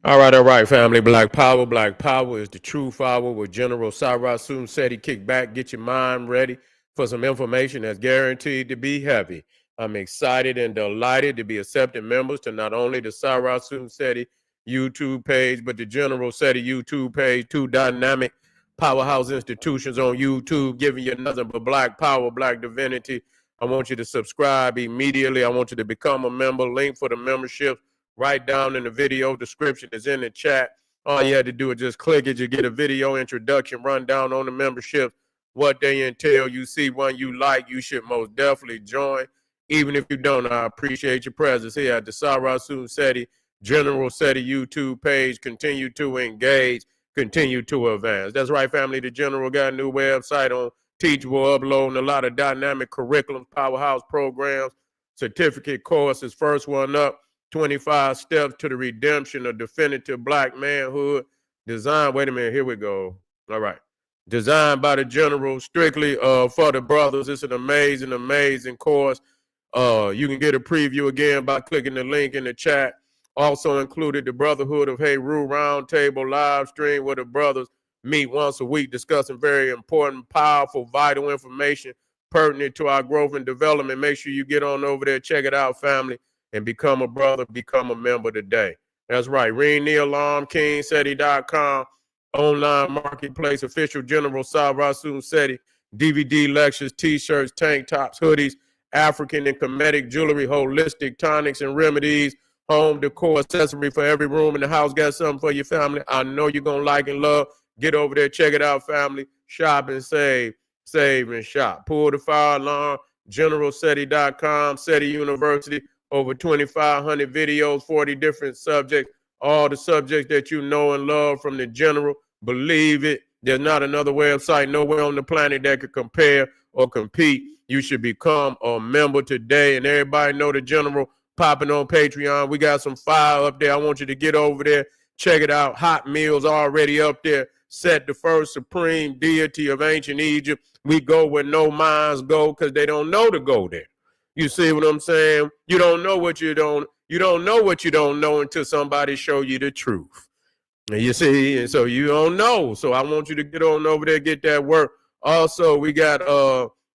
All right, family. Black Power. Black Power is the true power with General Cyrus Soon said he kick back, get your mind ready for some information that's guaranteed to be heavy. I'm excited and delighted to be accepting members to not only the Cyrus Soon Seti YouTube page, but the General Seti YouTube page, two dynamic powerhouse institutions on YouTube, giving you nothing but black power, black divinity. I want you to subscribe immediately. I want you to become a member. Link for the membership right down in the video description is in the chat. All you had to do is just click it. You get a video introduction rundown on the membership, what they entail. You see one you like, you should most definitely join. Even if you don't, I appreciate your presence here at the Sarasu Seti General Seti YouTube page. Continue to engage, continue to advance. That's right, family. The General got a new website on Teachable, uploading a lot of dynamic curriculums, powerhouse programs, certificate courses. First one up, 25 steps to the redemption of definitive black manhood. Designed, wait a minute, here we go. All right. Designed by the General, strictly for the brothers. It's an amazing, amazing course. You can get a preview again by clicking the link in the chat. Also included the Brotherhood of Heru Roundtable live stream where the brothers meet once a week discussing very important, powerful, vital information pertinent to our growth and development. Make sure you get on over there, check it out, family, and become a brother, become a member today. That's right. Ring the alarm, KingSeti.com, online marketplace, official General Salvasun Seti, DVD lectures, t-shirts, tank tops, hoodies, African and Kemetic jewelry, holistic tonics and remedies, home decor accessory for every room in the house. Got something for your family. I know you're going to like and love. Get over there, check it out, family. Shop and save, save and shop. Pull the fire alarm, generalseti.com, Seti University, over 2,500 videos, 40 different subjects, all the subjects that you know and love from the General. Believe it, there's not another website nowhere on the planet that could compare or compete. You should become a member today. And everybody know the General popping on Patreon. We got some fire up there. I want you to get over there, check it out. Hot meals already up there. Set the first supreme deity of ancient Egypt. We go where no minds go because they don't know to go there. You see what I'm saying? You don't know what you don't know what you don't know until somebody show you the truth. And you see, and so you don't know. So I want you to get on over there, get that work. Also, we got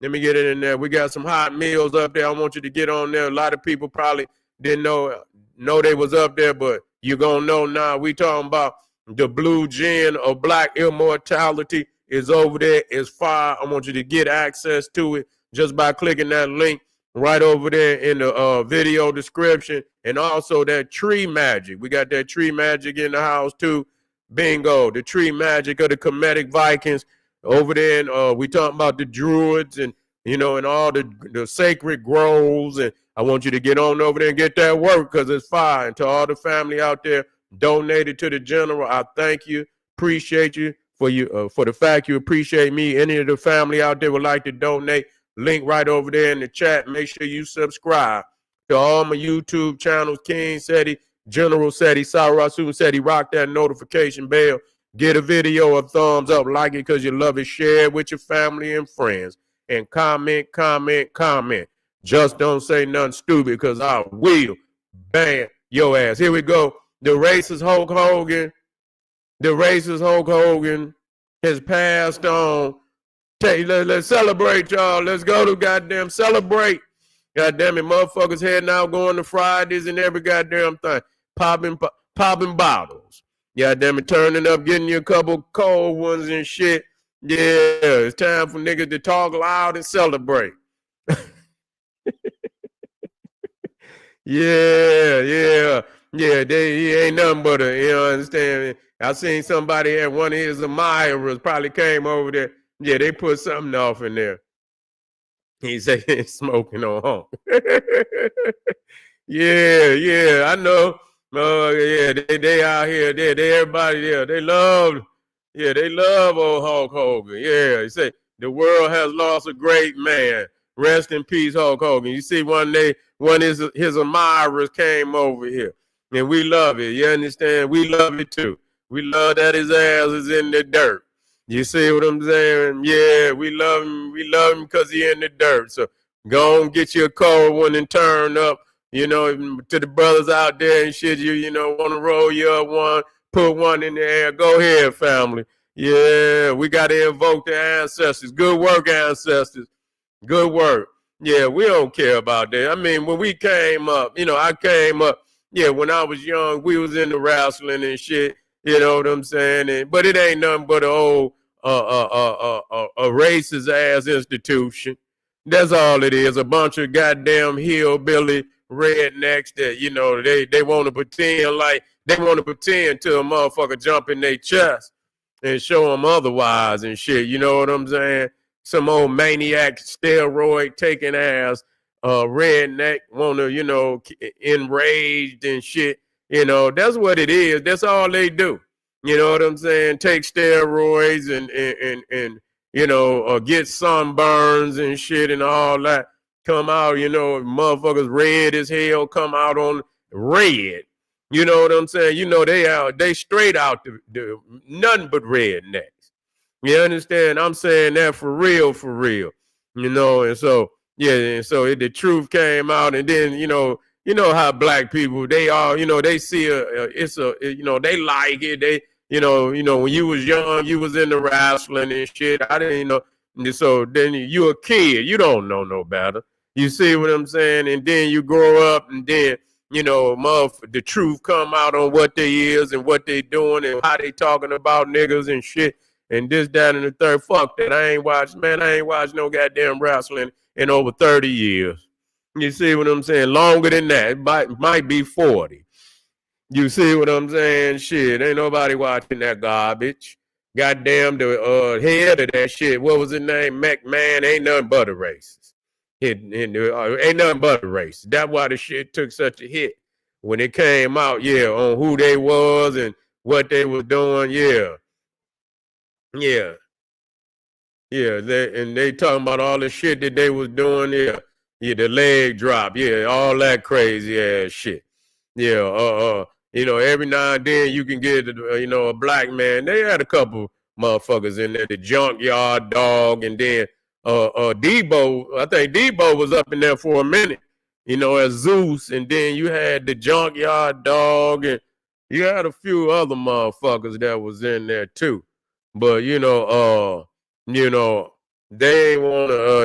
let me get it in there. We got some hot meals up there. I want you to get on there. A lot of people probably didn't know they was up there, but you're gonna know now. We talking about the blue gin of black immortality is over there. It's fire. I want you to get access to it just by clicking that link right over there in the video description. And also that tree magic. We got that tree magic in the house too. Bingo. The tree magic of the Kemetic Vikings over there. And we talking about the druids and, you know, and all the sacred groves. And I want you to get on over there and get that work because it's fire. And to all the family out there donated to the General, I thank you. Appreciate you for the fact you appreciate me. Any of the family out there would like to donate, link right over there in the chat. Make sure you subscribe to all my YouTube channels, King Seti, General Seti, Sarasu Seti. Rock that notification bell. Get a video a thumbs up, like it because you love it. Share it with your family and friends. And comment, comment, comment. Just don't say nothing stupid because I will ban your ass. Here we go. The racist Hulk Hogan. The racist Hulk Hogan has passed on. Let's celebrate, y'all. Let's go to goddamn celebrate. Goddamn it, motherfuckers heading out going to Fridays and every goddamn thing. Popping bottles. Goddamn it, turning up, getting you a couple cold ones and shit. Yeah, it's time for niggas to talk loud and celebrate. Yeah. He ain't nothing but a, you know, understand? I seen somebody at one of his admirers probably came over there. Yeah, they put something off in there. He said he's smoking on home. Yeah, I know. Yeah, they out here. They everybody there. They love old Hulk Hogan. Yeah, he said the world has lost a great man. Rest in peace, Hulk Hogan. You see, one day, one of his admirers came over here, and we love it. You understand? We love it too. We love that his ass is in the dirt. You see what I'm saying? Yeah, we love him. We love him because he in the dirt. So go on, get you a cold one and turn up. You know, to the brothers out there and shit, you know, want to roll you up one, put one in the air. Go ahead, family. Yeah, we got to invoke the ancestors. Good work, ancestors. Good work. Yeah, we don't care about that. I mean, when we came up, you know, I came up, yeah, when I was young, we was into wrestling and shit. You know what I'm saying? But it ain't nothing but an old a racist ass institution. That's all it is. A bunch of goddamn hillbilly rednecks that, you know, they want to pretend like they want to pretend till a motherfucker jump in their chest and show them otherwise and shit. You know what I'm saying? Some old maniac steroid taking ass redneck want to, you know, enraged and shit. You know, that's what it is. That's all they do. You know what I'm saying? Take steroids and you know, get sunburns and shit and all that. Come out, you know, motherfuckers red as hell, come out on red. You know what I'm saying? You know, they straight out the nothing but rednecks. You understand? I'm saying that for real, for real. You know, and so yeah, and so the truth came out, and then you know how black people they all, you know, they see you know, they like it. They, you know, when you was young, you was into wrestling and shit. I didn't know. And so then you a kid, you don't know no better. You see what I'm saying? And then you grow up, and then you know, the truth come out on what they is and what they doing and how they talking about niggas and shit and this, that, and the third. Fuck that. I ain't watched, man. I ain't watched no goddamn wrestling in over 30 years. You see what I'm saying? Longer than that. It might be 40. You see what I'm saying? Shit, ain't nobody watching that garbage. Goddamn, the head of that shit, what was his name? McMahon, ain't nothing but a racist. Ain't nothing but a racist. That's why the shit took such a hit when it came out, yeah, on who they was and what they was doing, yeah. Yeah. Yeah, they talking about all the shit that they was doing. Yeah, yeah, the leg drop. Yeah, all that crazy ass shit. Yeah, you know, every now and then you can get, you know, a black man. They had a couple motherfuckers in there, the junkyard dog, and then Debo. I think Debo was up in there for a minute, you know, as Zeus, and then you had the junkyard dog, and you had a few other motherfuckers that was in there too. But you know, they ain't want to,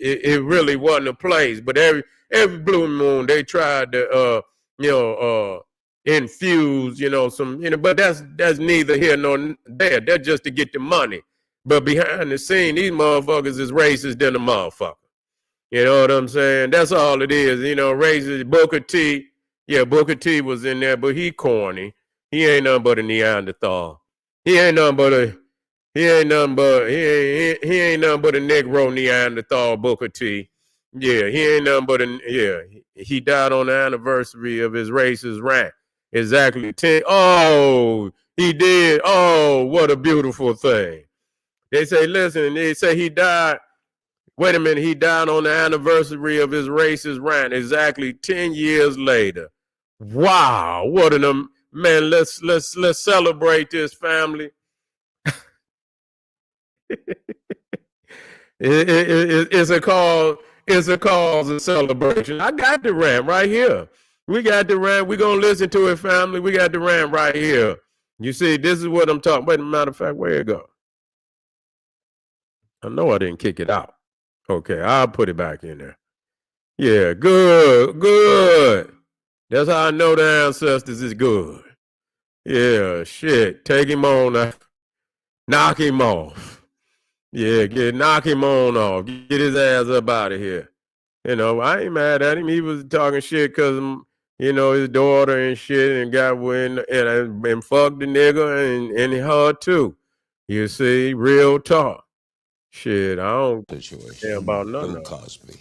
it really wasn't a place. But every blue moon, they tried to, infuse, you know, some, you know, but that's neither here nor there. That's just to get the money. But behind the scene, these motherfuckers is racist than a motherfucker. You know what I'm saying? That's all it is. You know, racist. Booker T, yeah, Booker T was in there, but he corny. He ain't nothing but a Neanderthal. He ain't nothing but a he ain't nothing but a Negro Neanderthal Booker T. Yeah, he ain't nothing but a yeah. He died on the anniversary of his racist rant. Exactly 10. Oh, he did. Oh, what a beautiful thing. They say, listen, they say he died. Wait a minute, he died on the anniversary of his racist rant. Exactly 10 years later. Wow, what an man. Let's celebrate this, family. It's a cause. It's a cause of celebration. I got the rant right here. We got the rant. We're gonna listen to it, family. We got the rant right here. You see, this is what I'm talking. Wait, matter of fact, where it go? I know I didn't kick it out. Okay, I'll put it back in there. Yeah, good, good. That's how I know the ancestors is good. Yeah, shit. Take him on. Knock him off. Yeah, knock him on off. Get his ass up out of here. You know, I ain't mad at him. He was talking shit because, you know, his daughter and shit and got wind and fucked the nigga and her too. You see, real talk. Shit, I don't care about none Bill of it. Cosby.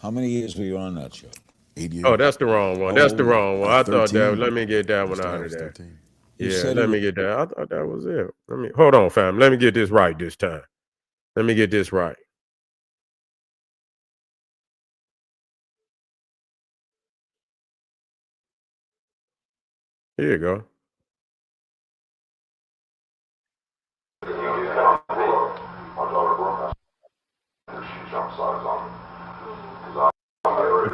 How many years were you on that show? 8 years. Oh, that's the wrong one. That's the wrong one. I thought that. 13. Let me get that I one started, out I of was there. 13. You Yeah, said let me get that. I thought that was it. Let me hold on, fam. Let me get this right this time. Let me get this right. Here you go.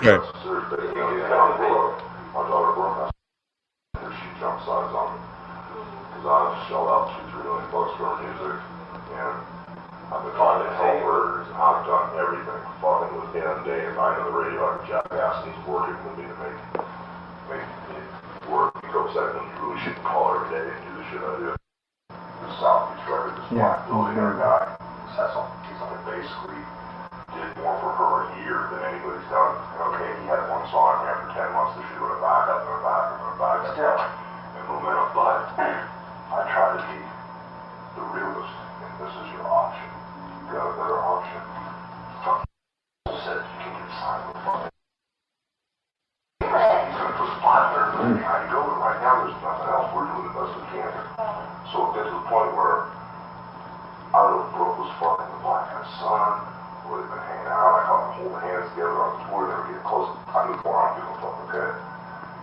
Okay. downsides on me. Because I've shelled out $2-3 million for her music, and I've been trying to help her. I've done everything, fucking with him day and night on the radio like a jackass, and he's working with me to make it work. He goes that you really shouldn't call every day and do the shit I do. The Southeast record, this black billionaire guy, he's only basically did more for her a year than anybody's done. Okay, he had one song after 10 months, the shit went back up and back and back and momentum, but I try to be the realist, and this is your option. You got a better option. Fuck said you can get signed with fucking. He's gonna put $500 million behind you, but right now there's nothing else. We're doing the best we can. So it gets to the point where I really broke was fucking the black guy's son. Where they've been hanging out. I caught them holding hands together on the tour. They were getting close. I moved more on, give a fuck, okay?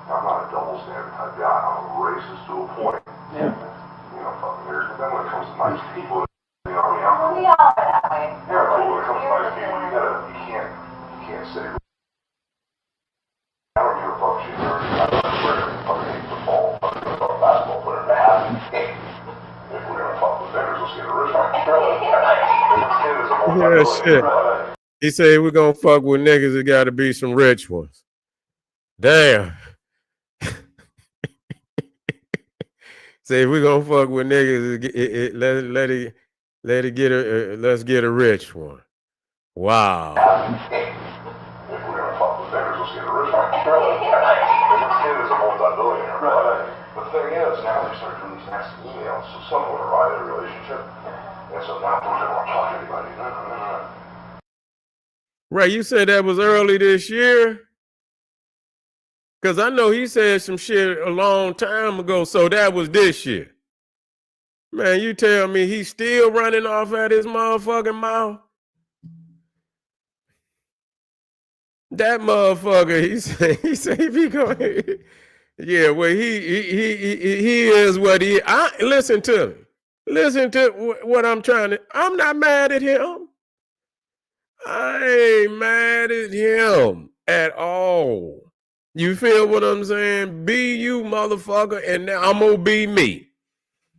I'm not a double standard type guy. I'm a racist to a point. Yeah. You know, fucking weird. But then when it comes to nice people, you know, I mean, I'm cool. We all are that way. Yeah, cool. When it comes to nice people, you can't say, I don't give a fuck. She's already got a player. Fucking hate football. Fucking a basketball player. That happens. If we're gonna fuck with vendors, let's get a rich one. Yeah, shit. He said we're gonna fuck with niggas. It gotta be some rich ones. Damn. Say we're gonna fuck with niggas. Let's get a rich one. Wow. If we're gonna fuck with vendors, let's get a rich one. The kid is a multi-billionaire, but the thing is, now they start doing these nasty emails, so someone would arrive at a relationship, and so now don't ever want to talk to anybody. No. Right, you said that was early this year? Because I know he said some shit a long time ago, so that was this year. Man, you tell me he's still running off at his motherfucking mouth? That motherfucker, he said if he go, yeah, well, he is what he. Listen to me. Listen to what I'm trying to. I'm not mad at him. I ain't mad at him at all. You feel what I'm saying? Be you, motherfucker, and I'm gonna be me.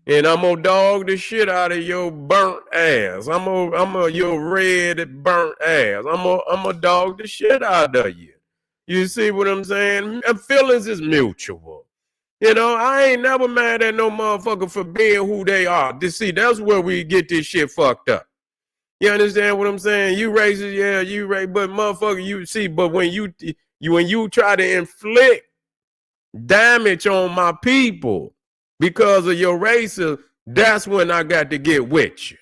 And I'm gonna dog the shit out of your burnt ass. I'm your red burnt ass. I'm gonna dog the shit out of you. You see what I'm saying? Feelings is mutual. You know, I ain't never mad at no motherfucker for being who they are. See, that's where we get this shit fucked up. You understand what I'm saying? You racist, yeah, you racist, but motherfucker, you see, but when you try to inflict damage on my people because of your racism, that's when I got to get with you.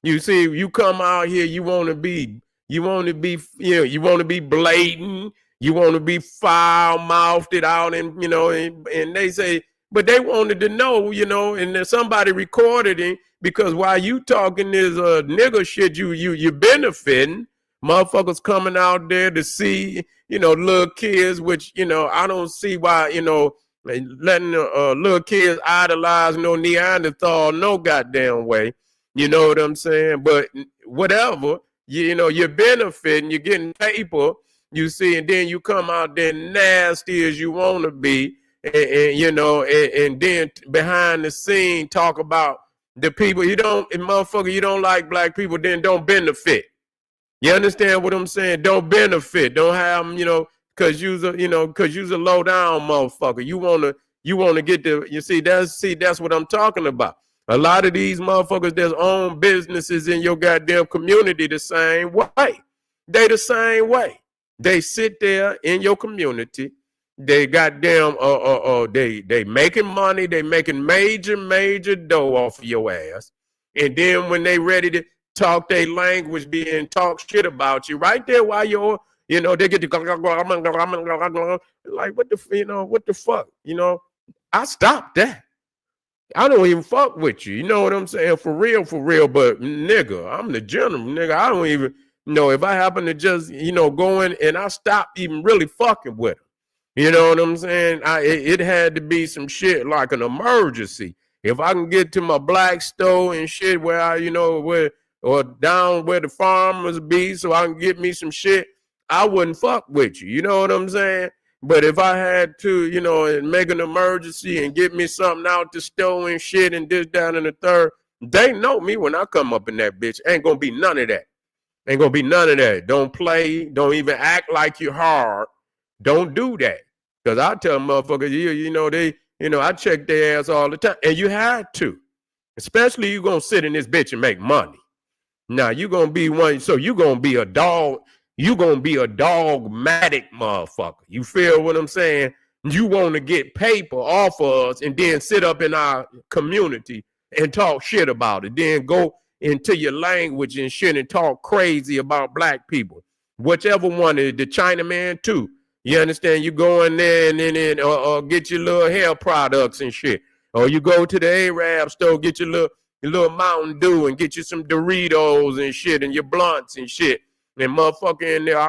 You see, you come out here, you want to be blatant, you want to be foul-mouthed out, and and they say, but they wanted to know, and then somebody recorded it because while you talking this nigga shit, you benefiting. Motherfuckers coming out there to see, little kids, which, I don't see why, letting little kids idolize no Neanderthal no goddamn way. You know what I'm saying? But whatever, you're benefiting, you're getting paper, you see, and then you come out there nasty as you want to be, and then behind the scene talk about the people you don't like black people, then don't benefit. You understand what I'm saying? Don't benefit. Don't have them, cause you's a low down motherfucker. You wanna get that's what I'm talking about. A lot of these motherfuckers that own businesses in your goddamn community the same way. They the same way. They sit there in your community. They goddamn they making money. They making major dough off of your ass. And then when they ready to talk their language, being talk shit about you right there while you're, they get to like what the fuck, I stopped that. I don't even fuck with you. You know what I'm saying? For real. But nigga, I'm the gentleman, nigga. I don't even know if I happen to just, go in and I stop even really fucking with him. You know what I'm saying? It had to be some shit like an emergency. If I can get to my black store and shit where or down where the farmers be so I can get me some shit, I wouldn't fuck with you. You know what I'm saying? But if I had to, you know, and make an emergency and get me something out the store and shit and this, down, and the third, they know me when I come up in that bitch. Ain't gonna be none of that. Ain't gonna be none of that. Don't play. Don't even act like you're hard. Don't do that. Because I tell motherfuckers, you know, I check their ass all the time. And you had to. Especially you gonna sit in this bitch and make money. Now you gonna be one, so you gonna be a dog. You gonna be a dogmatic motherfucker. You feel what I'm saying? You want to get paper off of us and then sit up in our community and talk shit about it. Then go into your language and shit and talk crazy about black people. Whichever one is the Chinaman too. You understand? You go in there and then or get your little hair products and shit. Or you go to the Arab store, get your little Mountain Dew and get you some Doritos and shit and your blunts and shit. And motherfucker in there,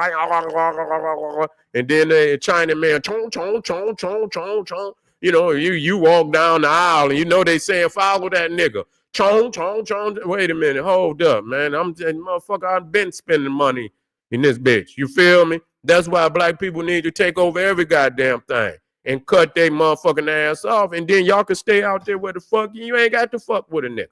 and then the Chinaman, chong, chong, chong, chong, chong, chong. You know, you walk down the aisle and you know they saying follow that nigga. Chong, chong, chong. Wait a minute, hold up, man. Motherfucker, I've been spending money in this bitch. You feel me? That's why black people need to take over every goddamn thing and cut their motherfucking ass off. And then y'all can stay out there where the fuck you ain't got to fuck with a nigga.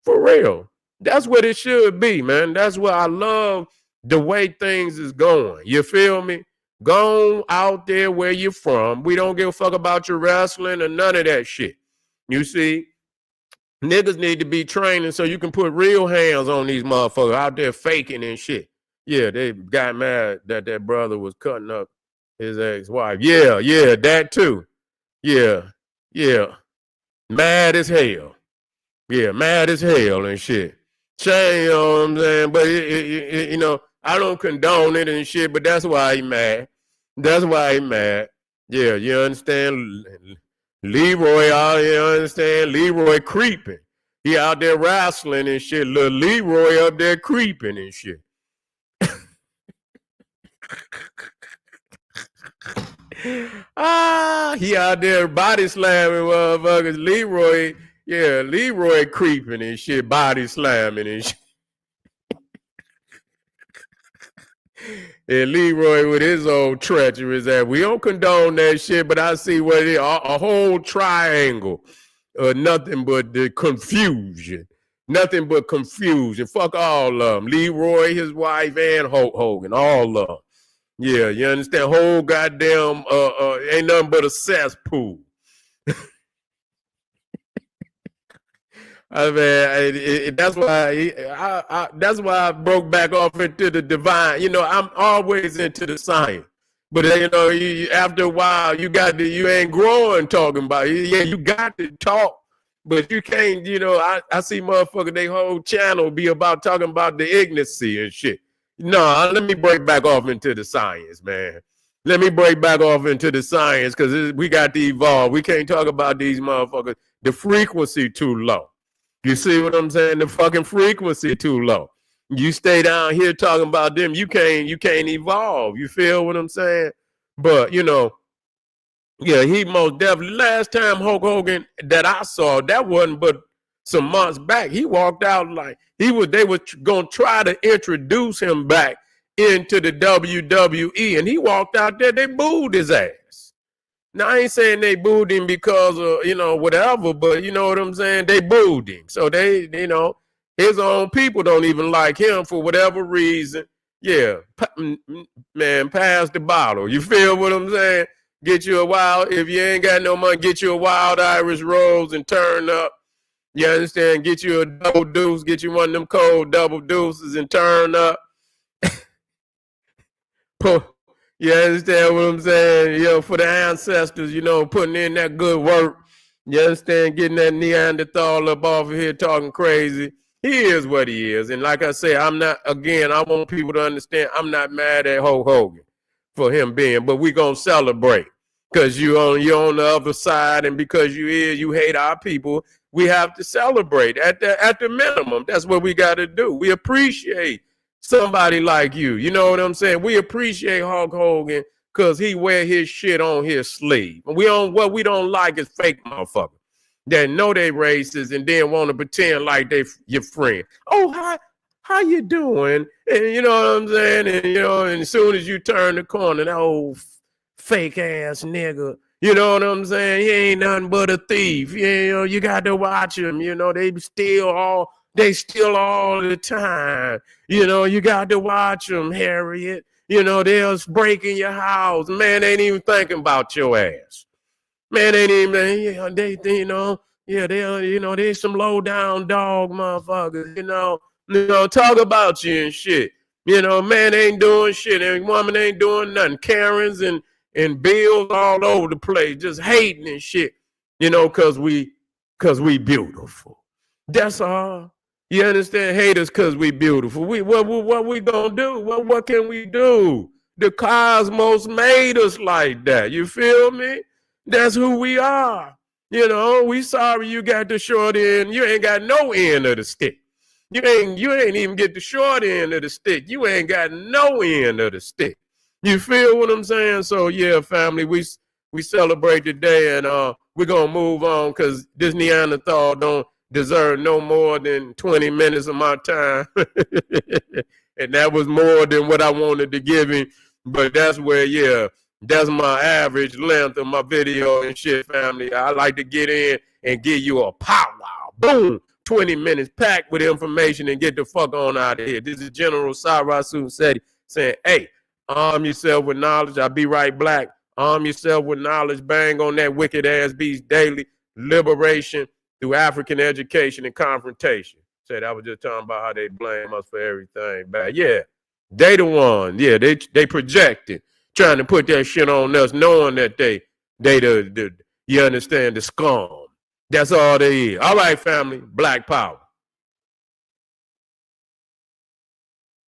For real. That's what it should be, man. That's what I love the way things is going. You feel me? Go out there where you're from. We don't give a fuck about your wrestling or none of that shit. You see? Niggas need to be training so you can put real hands on these motherfuckers out there faking and shit. Yeah, they got mad that their brother was cutting up his ex-wife. Yeah, that too. Yeah. Mad as hell. Yeah, mad as hell and shit. Shame, you know what I'm saying? But, you know, I don't condone it and shit, but that's why he mad. That's why he mad. Yeah, you understand? Leroy out here, understand? Leroy creeping. He out there wrestling and shit. Little Leroy up there creeping and shit. He out there body slamming motherfuckers. Leroy creeping and shit, body slamming and shit. And Leroy with his old treacherous ass. We don't condone that shit, but I see what it is. A whole triangle. Nothing but the confusion. Nothing but confusion. Fuck all of them. Leroy, his wife, and Hulk Hogan. All of them. Yeah, you understand? Whole goddamn ain't nothing but a cesspool. I mean, that's why I broke back off into the divine. You know, I'm always into the science, but you know, after a while, you ain't growing talking about it. Yeah, you got to talk, but you can't. You know, I see motherfuckers, they whole channel be about talking about the ignorancy and shit. No, let me break back off into the science, man. Let me break back off into the science because we got to evolve. We can't talk about these motherfuckers. The frequency too low. You see what I'm saying? The fucking frequency too low. You stay down here talking about them, you can't evolve. You feel what I'm saying? But you know, yeah, he most definitely. Last time Hulk Hogan that I saw, that wasn't but some months back. He walked out like they were gonna try to introduce him back into the WWE, and he walked out there. They booed his ass. Now, I ain't saying they booed him because of, you know, whatever, but you know what I'm saying? They booed him. So they, you know, his own people don't even like him for whatever reason. Yeah, man, pass the bottle. You feel what I'm saying? Get you if you ain't got no money, get you a wild Irish rose and turn up. You understand? Get you a double deuce, get you one of them cold double deuces and turn up. You understand what I'm saying? You know, for the ancestors, you know, putting in that good work. You understand? Getting that Neanderthal up off of here talking crazy. He is what he is. And like I say, I want people to understand I'm not mad at Hulk Hogan for him being, but we going to celebrate because you're on the other side, and because you hate our people, we have to celebrate at the minimum. That's what we got to do. We appreciate somebody like you. You know what I'm saying? We appreciate Hulk Hogan because he wear his shit on his sleeve. What we don't like is fake motherfuckers that know they racist and then want to pretend like they your friend. Oh, how you doing? And you know what I'm saying? And you know, and as soon as you turn the corner, that old fake ass nigga. You know what I'm saying? He ain't nothing but a thief. You know, you got to watch him. You know, they steal all the time. You know, you got to watch them, Harriet. You know, they'll break in your house. Man, ain't even thinking about your ass. Man, ain't even, you know, yeah, they some low down dog motherfuckers, you know, talk about you and shit. You know, man ain't doing shit, and woman ain't doing nothing. Karens and bills all over the place, just hating and shit, you know, cause we beautiful. That's all. You understand? Haters cause we beautiful. What we gonna do? What can we do? The cosmos made us like that. You feel me? That's who we are. You know, we sorry you got the short end. You ain't got no end of the stick. You ain't even get the short end of the stick. You ain't got no end of the stick. You feel what I'm saying? So yeah, family, we celebrate today, and we're gonna move on because this Neanderthal don't deserve no more than 20 minutes of my time. And that was more than what I wanted to give him. But that's where, yeah, that's my average length of my video and shit, family. I like to get in and give you a powwow. Boom. 20 minutes packed with information and get the fuck on out of here. This is General Cyrus Seti saying, hey, arm yourself with knowledge. I'll be right black. Arm yourself with knowledge. Bang on that wicked ass beast daily. Liberation through African education and confrontation. Said I was just talking about how they blame us for everything. But yeah, they the one. Yeah, they projected, trying to put that shit on us, knowing that they the you understand, the scum. That's all they is. All right, family, Black Power.